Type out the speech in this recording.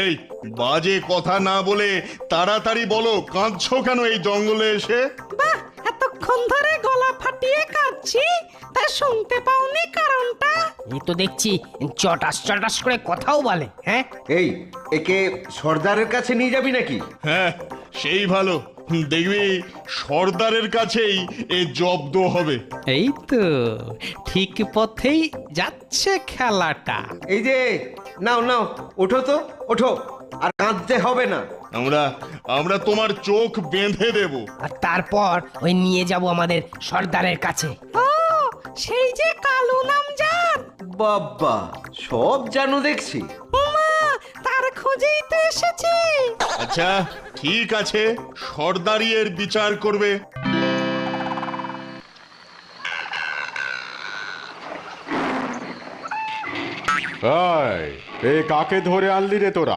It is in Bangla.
এই বাজে কথা না বলে তাড়াতাড়ি বলো, কাঁদছো কেন এই জঙ্গলে এসে? বাহ, এতক্ষণ ধরে গলা ফাটিয়ে কাঁদছি, তা শুনতে পাওনি কারণটা? এই তো দেখছি চটাস চটাস করে কথাও বলে। হ্যাঁ, এই একে সর্দারের কাছে নিয়ে যাবি নাকি? হ্যাঁ, সেই ভালো। দেখবি সর্দারের কাছেই এ জব্দ হবে। এই তো ঠিক পথেই যাচ্ছে খেলাটা। এই যে নাও নাও, ওঠো তো, ওঠো, আর কাঁদতে হবে না। আমরা আমরা তোমার চোখ বেঁধে দেব। আর তারপর ওই নিয়ে যাব আমাদের সর্দারের কাছে। ও, সেই যে কালু নামজাদ। বাবা, সব জানো দেখছি। উমা, তার খোঁজেই তো এসেছি। আচ্ছা ঠিক আছে, সর্দারি এর বিচার করবে। এই কাকে ধরে আনলি রে তোরা?